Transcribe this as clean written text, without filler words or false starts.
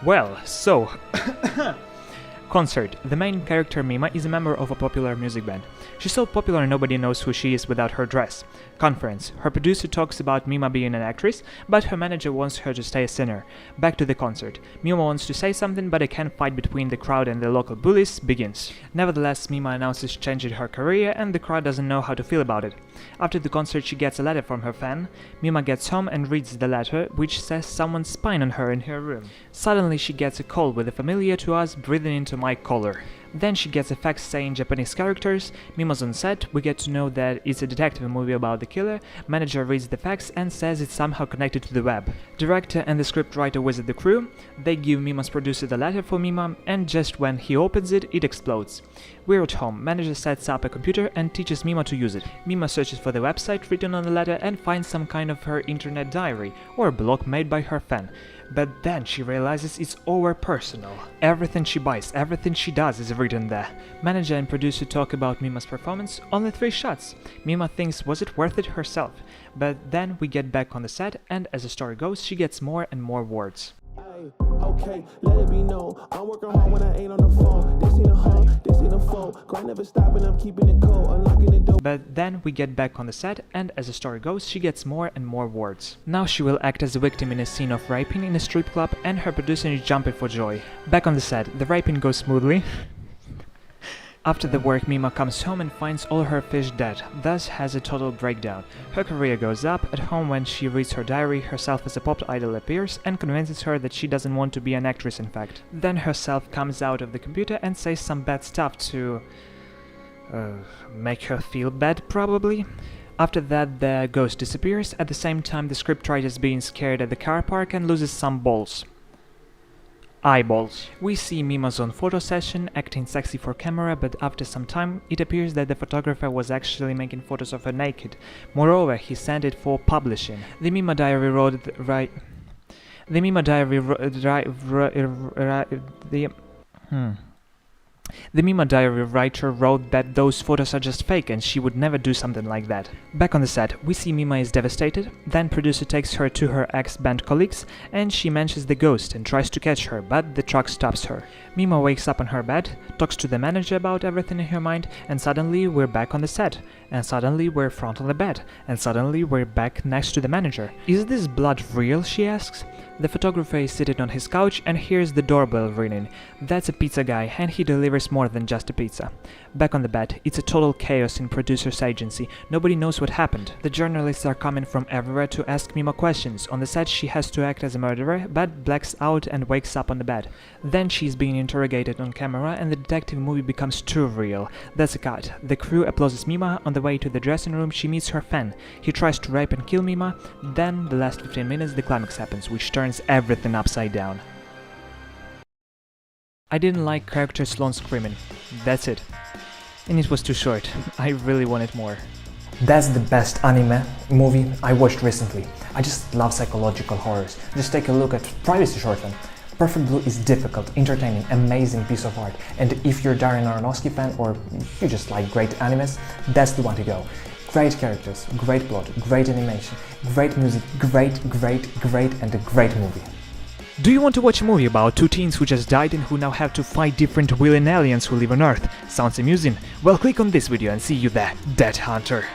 Well, so... Concert. The main character Mima is a member of a popular music band. She's so popular nobody knows who she is without her dress. Conference. Her producer talks about Mima being an actress, but her manager wants her to stay a singer. Back to the concert. Mima wants to say something, but a can't fight between the crowd and the local bullies begins. Nevertheless, Mima announces changing her career and the crowd doesn't know how to feel about it. After the concert she gets a letter from her fan. Mima gets home and reads the letter, which says someone's spying on her in her room. Suddenly she gets a call with a familiar to us breathing into my collar. Then she gets a fax saying Japanese characters. Mima's on set, we get to know that it's a detective movie about the killer. Manager reads the fax and says it's somehow connected to the web. Director and the scriptwriter visit the crew. They give Mima's producer the letter for Mima, and just when he opens it, it explodes. We're at home. Manager sets up a computer and teaches Mima to use it. Mima searches for the website written on the letter and finds some kind of her internet diary or blog made by her fan. But then she realizes it's over personal. Everything she buys, everything she does is written there. Manager and producer talk about Mima's performance, only 3 shots. Mima thinks was it worth it herself. But then we get back on the set and as the story goes she gets more and more words. Okay, let it be known. I'm working hard when I ain't on the phone. This ain't a home, this ain't a phone. Grind never stopping, I'm keeping it cold, unlocking the door. But then we get back on the set and as the story goes she gets more and more words. Now she will act as a victim in a scene of raping in a strip club and her producer is jumping for joy. Back on the set, the raping goes smoothly. After the work, Mima comes home and finds all her fish dead, thus has a total breakdown. Her career goes up. At home, when she reads her diary, herself as a pop idol appears and convinces her that she doesn't want to be an actress in fact. Then herself comes out of the computer and says some bad stuff to... make her feel bad, probably? After that, the ghost disappears. At the same time, the scriptwriter is being scared at the car park and loses some balls. Eyeballs. We see Mima's own photo session, acting sexy for camera, but after some time it appears that the photographer was actually making photos of her naked. Moreover, he sent it for publishing. The Mima diary wrote The Mima diary writer wrote that those photos are just fake and she would never do something like that. Back on the set, we see Mima is devastated, then producer takes her to her ex-band colleagues and she mentions the ghost and tries to catch her, but the truck stops her. Mima wakes up on her bed, talks to the manager about everything in her mind, and suddenly we're back on the set, and suddenly we're front on the bed, and suddenly we're back next to the manager. Is this blood real, she asks. The photographer is sitting on his couch and hears the doorbell ringing. That's a pizza guy and he delivers more than just a pizza. Back on the bed, it's a total chaos in producer's agency. Nobody knows what happened. The journalists are coming from everywhere to ask Mima questions. On the set she has to act as a murderer, but blacks out and wakes up on the bed. Then she's being interrogated on camera and the detective movie becomes too real. That's a cut. The crew applauds Mima. On the way to the dressing room she meets her fan. He tries to rape and kill Mima. Then, the last 15 minutes, the climax happens, which turns everything upside down. I didn't like character Sloane screaming. That's it. And it was too short. I really wanted more. That's the best anime movie I watched recently. I just love psychological horrors. Just take a look at Privacy Short Film. Perfect Blue is difficult, entertaining, amazing piece of art. And if you're Darren Aronofsky fan or you just like great animes, that's the one to go. Great characters, great plot, great animation, great music, great and a great movie. Do you want to watch a movie about 2 teens who just died and who now have to fight different willing aliens who live on Earth? Sounds amusing? Well, click on this video and see you there, Dead Hunter.